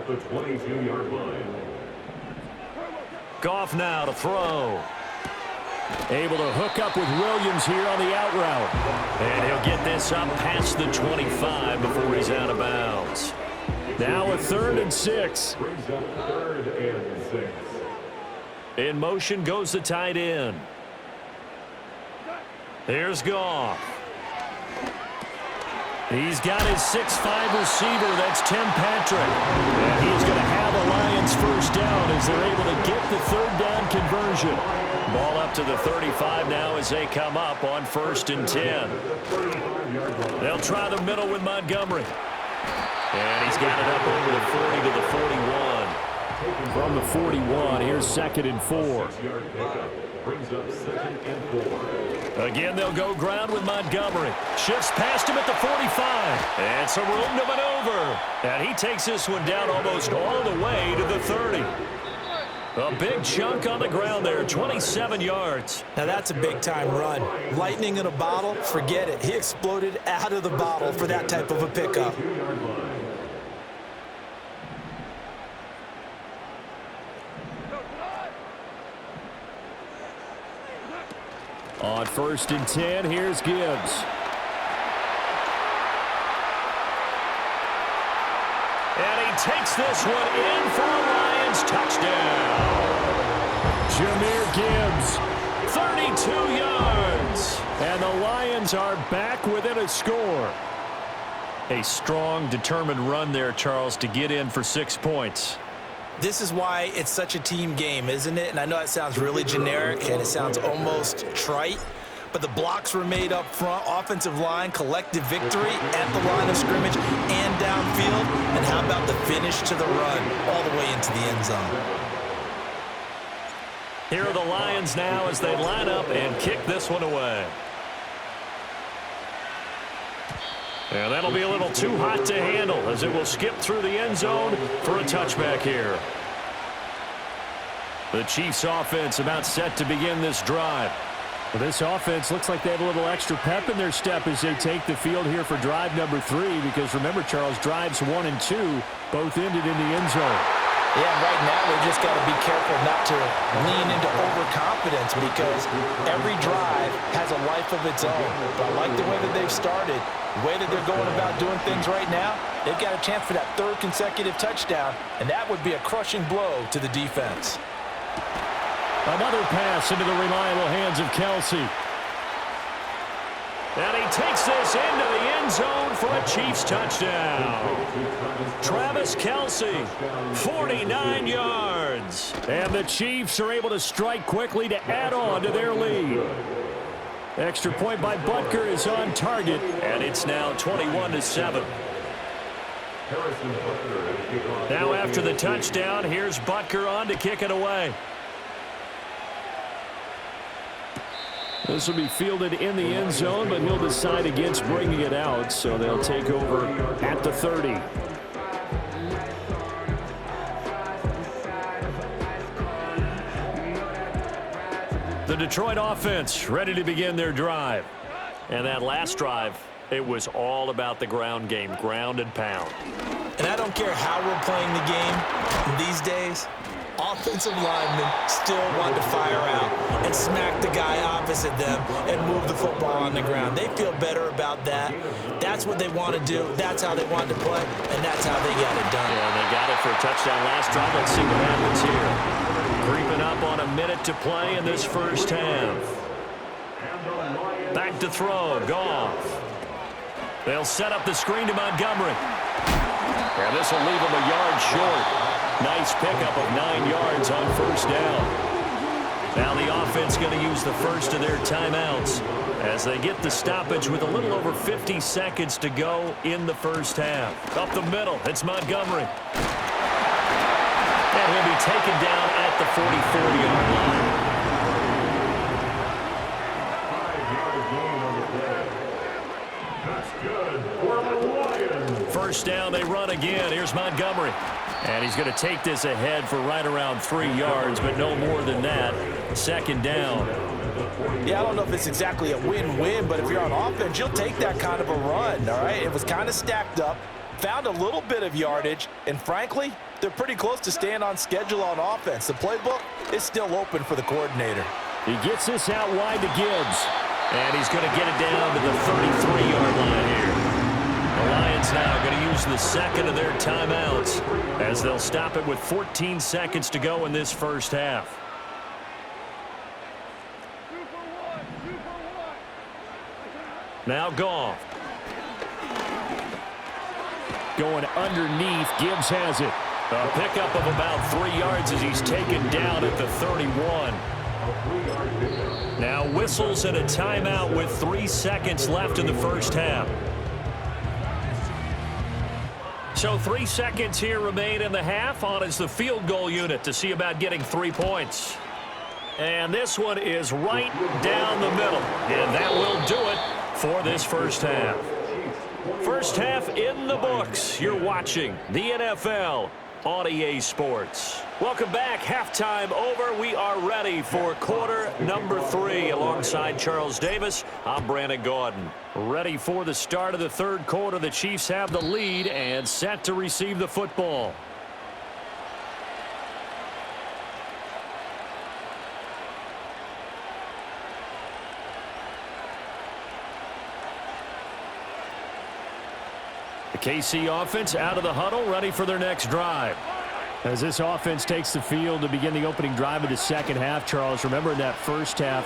the 22-yard line. Goff now to throw. Able to hook up with Williams here on the out route. And he'll get this up past the 25 before he's out of bounds. Now a 3rd and 6. Brings up 3rd and 6. In motion goes the tight end. Here's Goff. He's got his 6'5" receiver. That's Tim Patrick. And he's going to have a Lions first down as they're able to get the 3rd down conversion. Ball up to the 35 now as they come up on 1st and 10. They'll try the middle with Montgomery. And he's got it up over the 40 to the 41. From the 41, here's 2nd and 4. Brings up 2nd and 4. Again, they'll go ground with Montgomery. Shifts past him at the 45. And some room to maneuver. And he takes this one down almost all the way to the 30. A big chunk on the ground there, 27 yards. Now that's a big-time run. Lightning in a bottle, forget it. He exploded out of the bottle for that type of a pickup. On 1st and 10, here's Gibbs. And he takes this one in for a Lions touchdown. Jahmyr Gibbs, 32 yards. And the Lions are back within a score. A strong, determined run there, Charles, to get in for 6 points. This is why it's such a team game, isn't it? And I know it sounds really generic and it sounds almost trite, but the blocks were made up front, offensive line, collective victory at the line of scrimmage and downfield. And how about the finish to the run all the way into the end zone? Here are the Lions now as they line up and kick this one away. And that'll be a little too hot to handle as it will skip through the end zone for a touchback here. The Chiefs offense about set to begin this drive. Well, this offense looks like they have a little extra pep in their step as they take the field here for drive number 3, because remember, Charles, drives 1 and 2 both ended in the end zone. Yeah, right now they just got to be careful not to lean into overconfidence, because every drive has a life of its own. But I like the way that they've started, the way that they're going about doing things right now. They've got a chance for that 3rd consecutive touchdown, and that would be a crushing blow to the defense. Another pass into the reliable hands of Kelsey. And he takes this into the end zone for a Chiefs touchdown. Travis Kelsey, 49 yards. And the Chiefs are able to strike quickly to add on to their lead. Extra point by Butker is on target, and it's now 21-7. Now after the touchdown, here's Butker on to kick it away. This will be fielded in the end zone, but he'll decide against bringing it out, so they'll take over at the 30. The Detroit offense ready to begin their drive. And that last drive, it was all about the ground game, ground and pound. And I don't care how we're playing the game these days, offensive linemen still want to fire out and smack the guy opposite them and move the football on the ground. They feel better about that. That's what they want to do. That's how they want to play, and that's how they got it done. Yeah, they got it for a touchdown last drive. Let's see what happens here. Creeping up on a minute to play in this first half. Back to throw, Goff. They'll set up the screen to Montgomery. And this will leave him a yard short. Nice pickup of 9 yards on first down. Now the offense going to use the first of their timeouts as they get the stoppage with a little over 50 seconds to go in the first half. Up the middle, it's Montgomery. And he'll be taken down at the 44-yard line. First down, they run again. Here's Montgomery. And he's going to take this ahead for right around 3 yards, but no more than that. Second down. Yeah, I don't know if it's exactly a win-win, but if you're on offense, you'll take that kind of a run, all right? It was kind of stacked up, found a little bit of yardage, and frankly, they're pretty close to staying on schedule on offense. The playbook is still open for the coordinator. He gets this out wide to Gibbs. And he's going to get it down to the 33-yard line here. The Lions now going to use the second of their timeouts as they'll stop it with 14 seconds to go in this first half. Now Goff. Going underneath. Gibbs has it. A pickup of about 3 yards as he's taken down at the 31. Now whistles and a timeout with 3 seconds left in the first half. So 3 seconds here remain in the half. On is the field goal unit to see about getting 3 points. And this one is right down the middle. And that will do it for this first half. First half in the books. You're watching the NFL on EA Sports. Welcome back. Halftime over. We are ready for quarter number 3. Alongside Charles Davis, I'm Brandon Gaudin. Ready for the start of the third quarter. The Chiefs have the lead and set to receive the football. The KC offense out of the huddle, ready for their next drive. As this offense takes the field to begin the opening drive of the second half, Charles, remember in that first half,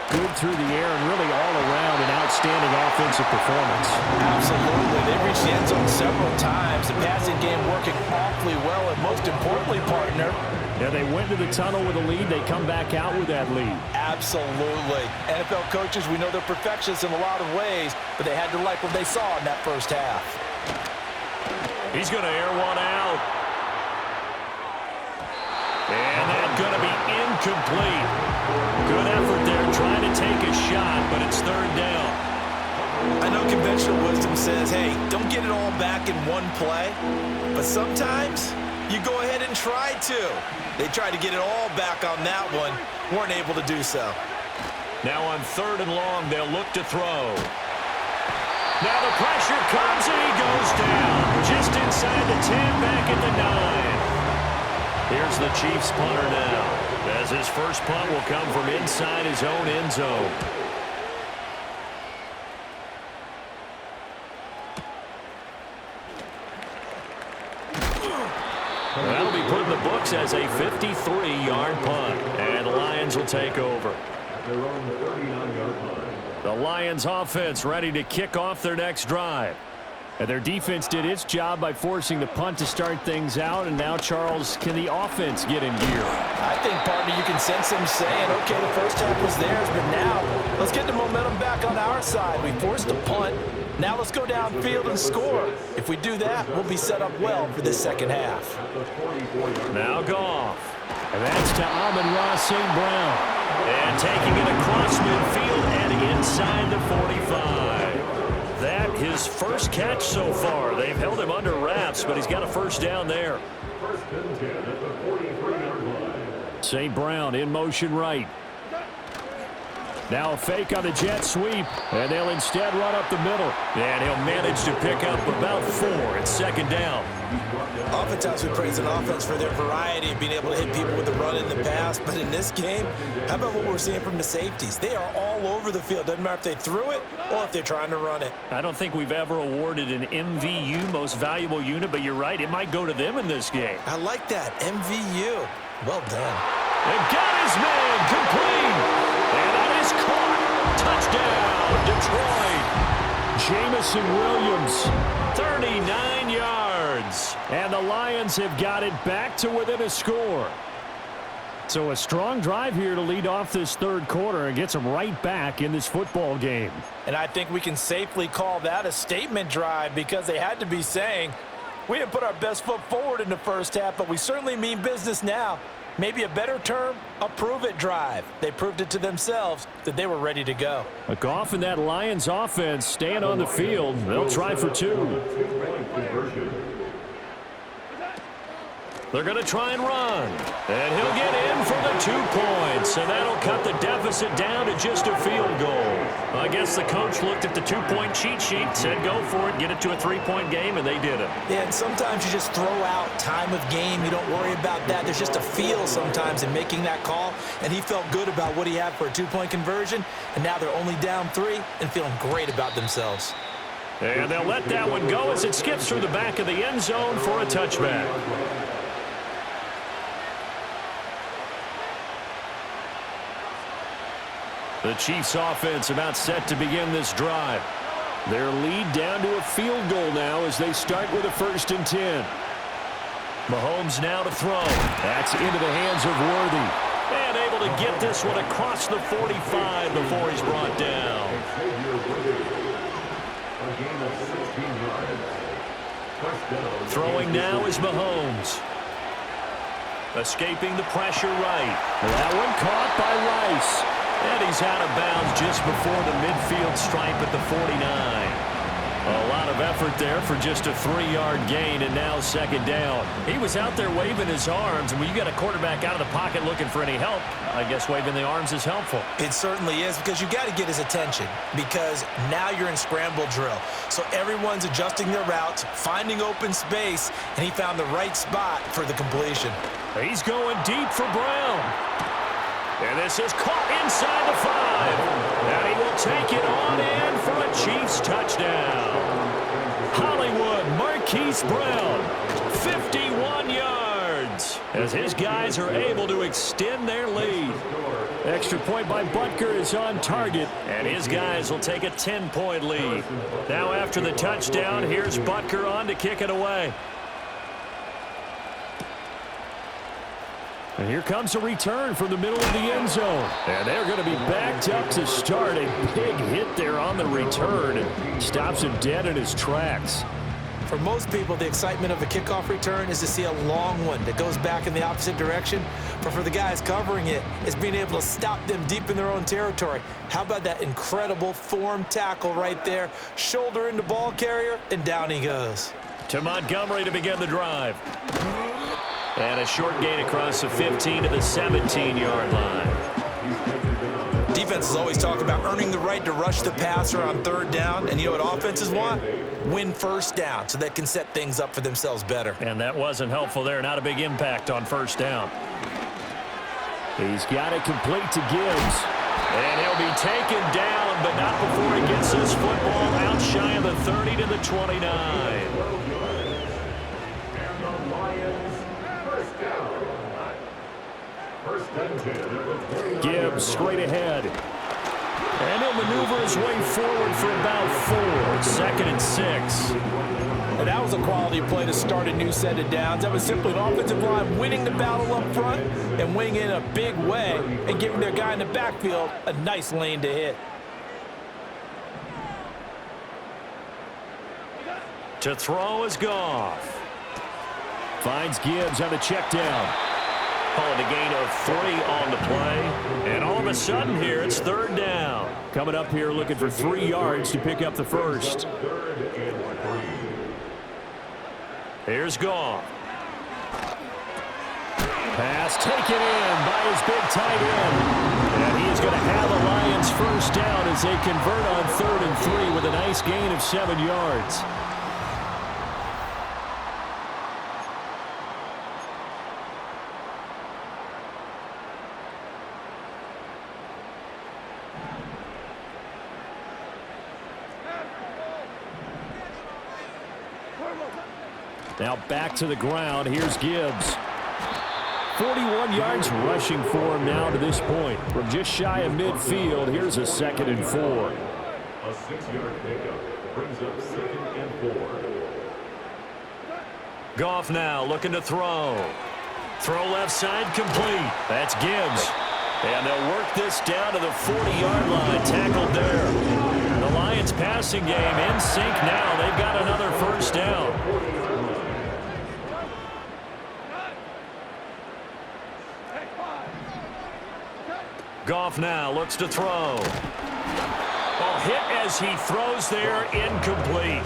good through the air and really all around an outstanding offensive performance. Absolutely. They reached the end zone several times. The passing game working awfully well, and most importantly, partner, yeah, they went to the tunnel with a lead. They come back out with that lead. Absolutely. NFL coaches, we know they're perfectionists in a lot of ways, but they had to like what they saw in that first half. He's going to air one out. And that's going to be incomplete. Good effort there trying to take a shot, but it's third down. I know conventional wisdom says, hey, don't get it all back in one play. But sometimes you go ahead and try to. They tried to get it all back on that one. Weren't able to do so. Now on third and long, they'll look to throw. Now the pressure comes and he goes down. Just inside the 10, back at the 9. Here's the Chiefs punter now, as his first punt will come from inside his own end zone. That'll be put in the books as a 53-yard punt, and the Lions will take over. Their own 39-yard line. The Lions offense ready to kick off their next drive. And their defense did its job by forcing the punt to start things out. And now, Charles, can the offense get in gear? I think, partner, you can sense them saying, okay, the first half was theirs, but now let's get the momentum back on our side. We forced a punt. Now let's go downfield and score. If we do that, we'll be set up well for this second half. Now Goff. And that's to Amon-Ra St. Brown. And taking it across midfield and inside the 45. That his first catch so far. They've held him under wraps, but he's got a first down there. First and 10 at the 43-yard line. St. Brown in motion right. Now a fake on the jet sweep, and they'll instead run up the middle. And he'll manage to pick up about 4. It's second down. Oftentimes we praise an offense for their variety of being able to hit people with the run in the pass. But in this game, how about what we're seeing from the safeties? They are all over the field. Doesn't matter if they threw it or if they're trying to run it. I don't think we've ever awarded an MVU, most valuable unit, but you're right. It might go to them in this game. I like that. MVU. Well done. They've got his man complete. And that is caught. Touchdown, Detroit. Jamison Williams, 39 yards. And the Lions have got it back to within a score. So a strong drive here to lead off this third quarter and gets them right back in this football game. And I think we can safely call that a statement drive because they had to be saying, we didn't put our best foot forward in the first half, but we certainly mean business now. Maybe a better term, a prove-it drive. They proved it to themselves that they were ready to go. A Goff and that Lions offense staying on the field. They'll try for 2. They're going to try and run. And he'll get in for the 2 points. And that'll cut the deficit down to just a field goal. I guess the coach looked at the 2-point cheat sheet, said go for it, get it to a 3-point game, and they did it. Yeah, and sometimes you just throw out time of game. You don't worry about that. There's just a feel sometimes in making that call. And he felt good about what he had for a 2-point conversion. And now they're only down 3 and feeling great about themselves. And they'll let that one go as it skips through the back of the end zone for a touchback. The Chiefs offense about set to begin this drive. Their lead down to a field goal now as they start with a 1st and 10. Mahomes now to throw. That's into the hands of Worthy. And able to get this one across the 45 before he's brought down. Throwing now is Mahomes. Escaping the pressure right. That one caught by Rice. And he's out of bounds just before the midfield stripe at the 49. A lot of effort there for just a 3-yard gain, and now 2nd down. He was out there waving his arms, and when you got a quarterback out of the pocket looking for any help, I guess waving the arms is helpful. It certainly is, because you got to get his attention, because now you're in scramble drill. So everyone's adjusting their routes, finding open space, and he found the right spot for the completion. He's going deep for Brown. And this is caught inside the 5. And he will take it on in for a Chiefs touchdown. Hollywood Marquise Brown, 51 yards, as his guys are able to extend their lead. Extra point by Butker is on target, and his guys will take a 10-point lead. Now after the touchdown, here's Butker on to kick it away. And here comes a return from the middle of the end zone. And they're going to be backed up to start. A big hit there on the return. Stops him dead in his tracks. For most people, the excitement of a kickoff return is to see a long one that goes back in the opposite direction. But for the guys covering it, it's being able to stop them deep in their own territory. How about that incredible form tackle right there? Shoulder into ball carrier, and down he goes. To Montgomery to begin the drive. And a short gain across the 15 to the 17-yard line. Defenses always talk about earning the right to rush the passer on 3rd down. And you know what offenses want? Win 1st down so they can set things up for themselves better. And that wasn't helpful there. Not a big impact on 1st down. He's got it complete to Gibbs. And he'll be taken down, but not before he gets his football out shy of the 30 to the 29. Gibbs straight ahead. And he'll maneuver his way forward for about 4. 2nd and 6. And that was a quality play to start a new set of downs. That was simply an offensive line winning the battle up front and winning in a big way and giving their guy in the backfield a nice lane to hit. To throw is Goff. Finds Gibbs on the check down. Calling a gain of 3 on the play. And all of a sudden here, it's 3rd down. Coming up here looking for 3 yards to pick up the 1st. Here's Goff. Pass taken in by his big tight end. And he's going to have a Lions 1st down as they convert on 3rd and 3 with a nice gain of 7 yards. Now back to the ground. Here's Gibbs. 41 yards rushing for him now to this point. From just shy of midfield, here's a 2nd and 4. A 6-yard pickup brings up 2nd and 4. Goff now looking to throw. Throw left side complete. That's Gibbs. And they'll work this down to the 40-yard line. Tackled there. The Lions passing game in sync now. They've got another 1st down. Goff now looks to throw. Ball hit as he throws there, incomplete.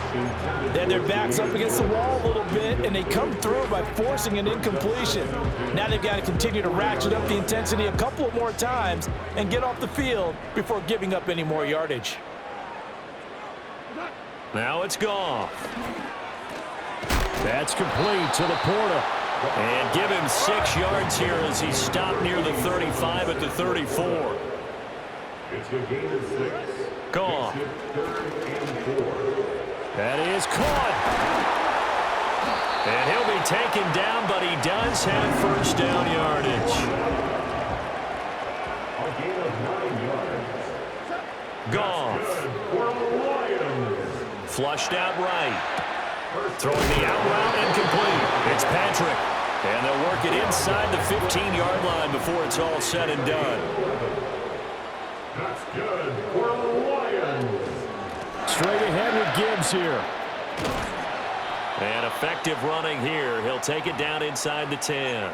Then their back's up against the wall a little bit, and they come through by forcing an incompletion. Now they've got to continue to ratchet up the intensity a couple more times and get off the field before giving up any more yardage. Now it's Goff. That's complete to Laporta. And give him 6 yards here as he stopped near the 35 at the 34. It's a gain of 6. Goff. That is caught. And he'll be taken down, but he does have first down yardage. A gain of 9 yards. Goff. Flushed out right. Throwing the out route incomplete. It's Patrick. And they'll work it inside the 15-yard line before it's all said and done. That's good for the Lions. Straight ahead with Gibbs here. And effective running here. He'll take it down inside the 10.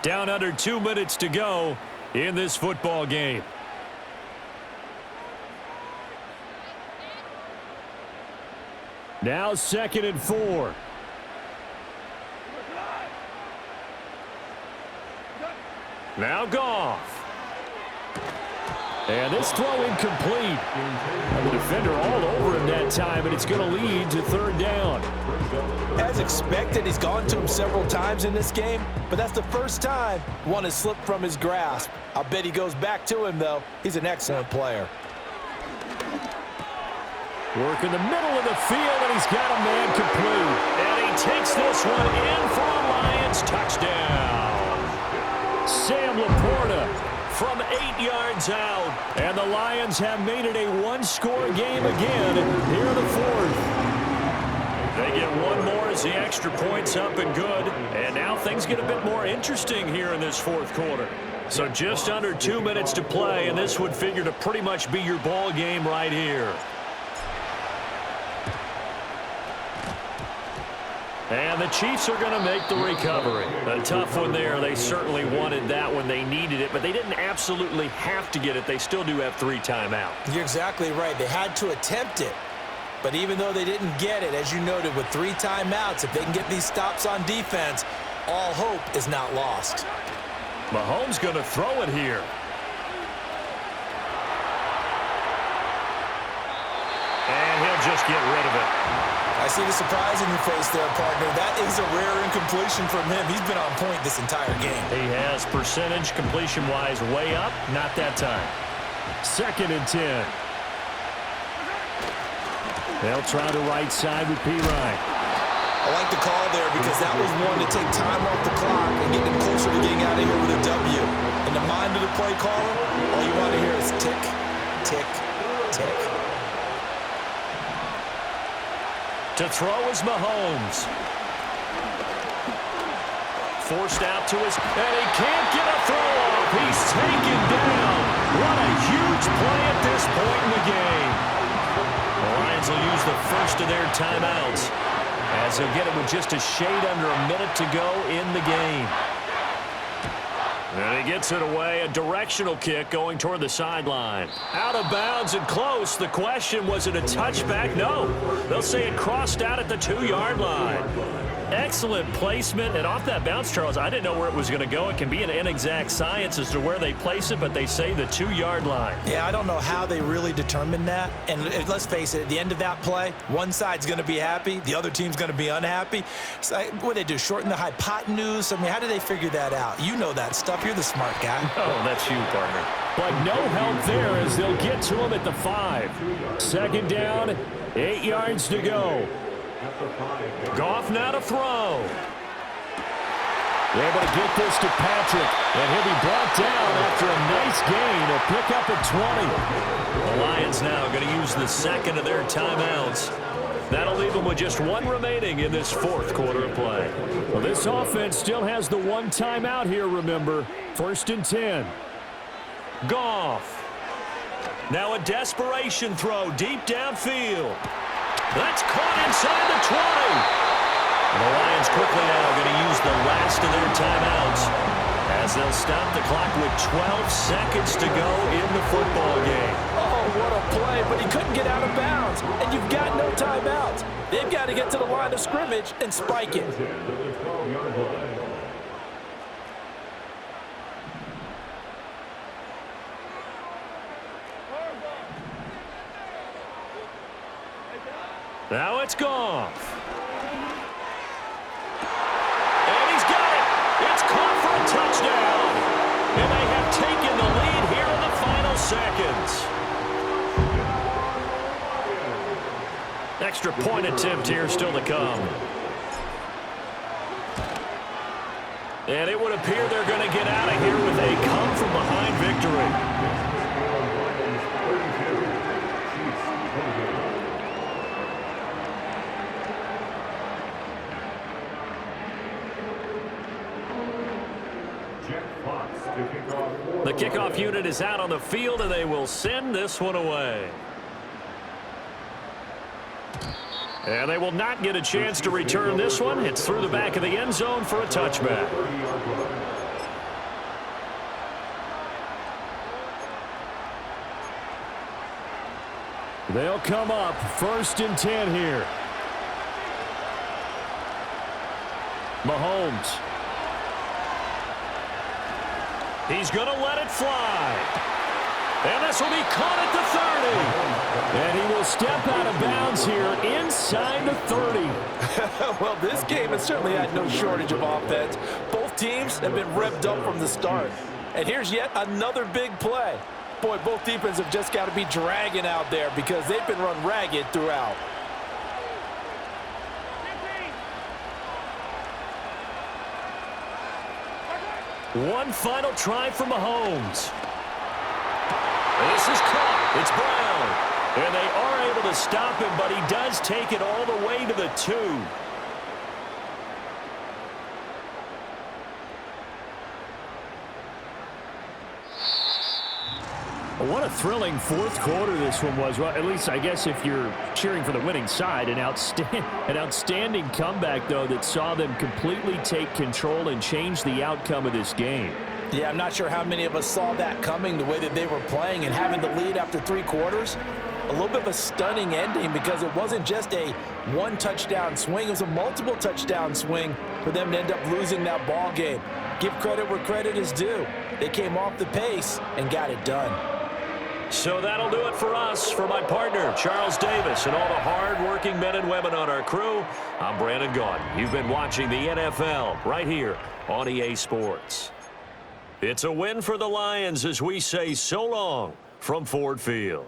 Down under 2 minutes to go in this football game. Now 2nd and 4. Now Goff. And this throw incomplete. And the defender all over him that time, and it's going to lead to 3rd down. As expected, he's gone to him several times in this game, but that's the first time one has slipped from his grasp. I'll bet he goes back to him, though. He's an excellent player. Work in the middle of the field, and he's got a man complete. And he takes this one in for a Lions touchdown. Sam Laporta from 8 yards out. And the Lions have made it a one-score game again here in the 4th. They get one more as the extra point's up and good. And now things get a bit more interesting here in this 4th quarter. So just under 2 minutes to play, and this would figure to pretty much be your ball game right here. And the Chiefs are going to make the recovery. A tough one there. They certainly wanted that when they needed it, but they didn't absolutely have to get it. They still do have 3 timeouts. You're exactly right. They had to attempt it. But even though they didn't get it, as you noted, with 3 timeouts, if they can get these stops on defense, all hope is not lost. Mahomes going to throw it here. And he'll just get rid of it. I see the surprise in your face there, partner. That is a rare incompletion from him. He's been on point this entire game. He has percentage completion-wise way up. Not that time. 2nd and 10. They'll try the right side with P. Ryan. I like the call there because that was one to take time off the clock and get them closer to getting out of here with a W. In the mind of the play caller, all you want to hear is tick, tick, tick. To throw is Mahomes. Forced out to his, and he can't get a throw off. He's taken down. What a huge play at this point in the game. The Lions will use the first of their timeouts as they'll get it with just a shade under a minute to go in the game. And he gets it away, a directional kick going toward the sideline. Out of bounds and close. The question, was it a touchback? No. They'll say it crossed out at the 2-yard line. Excellent placement. And off that bounce, Charles, I didn't know where it was going to go. It can be an inexact science as to where they place it, but they say the 2-yard line. Yeah, I don't know how they really determined that. And let's face it, at the end of that play, one side's going to be happy, the other team's going to be unhappy. So what do they do, shorten the hypotenuse? I mean, how do they figure that out? You know that stuff. You're the smart guy. Oh, that's you, partner. But no help there as they'll get to him at the 5. 2nd down, 8 yards to go. Goff now to throw. They're able to get this to Patrick, and he'll be brought down after a nice gain. A pick up at 20. The Lions now going to use the 2nd of their timeouts. That'll leave them with just 1 remaining in this 4th quarter of play. Well, this offense still has the 1 timeout here, remember. 1st and 10. Goff. Now a desperation throw deep downfield. That's caught inside the 20. And the Lions quickly now going to use the last of their timeouts as they'll stop the clock with 12 seconds to go in the football game. Oh, what a play, but he couldn't get out of bounds. And you've got no timeouts. They've got to get to the line of scrimmage and spike it. Now it's Goff. And he's got it. It's caught for a touchdown. And they have taken the lead here in the final seconds. Extra point attempt here still to come. And it would appear they're going to get out of here with a come-from-behind victory. The kickoff unit is out on the field, and they will send this one away. And they will not get a chance to return this one. It's through the back of the end zone for a touchback. They'll come up 1st and 10 here. Mahomes. He's going to let it fly. And this will be caught at the 30. And he will step out of bounds here inside the 30. Well, this game has certainly had no shortage of offense. Both teams have been revved up from the start. And here's yet another big play. Boy, both defenses have just got to be dragging out there because they've been run ragged throughout. One final try for Mahomes. This is caught. It's Brown. And they are able to stop him, but he does take it all the way to the 2. What a thrilling fourth quarter this one was. Well, at least I guess if you're cheering for the winning side, an outstanding comeback, though, that saw them completely take control and change the outcome of this game. Yeah, I'm not sure how many of us saw that coming, the way that they were playing and having the lead after 3 quarters. A little bit of a stunning ending because it wasn't just a one-touchdown swing. It was a multiple touchdown swing for them to end up losing that ball game. Give credit where credit is due. They came off the pace and got it done. So that'll do it for us. For my partner, Charles Davis, and all the hard-working men and women on our crew, I'm Brandon Gaudin. You've been watching the NFL right here on EA Sports. It's a win for the Lions as we say so long from Ford Field.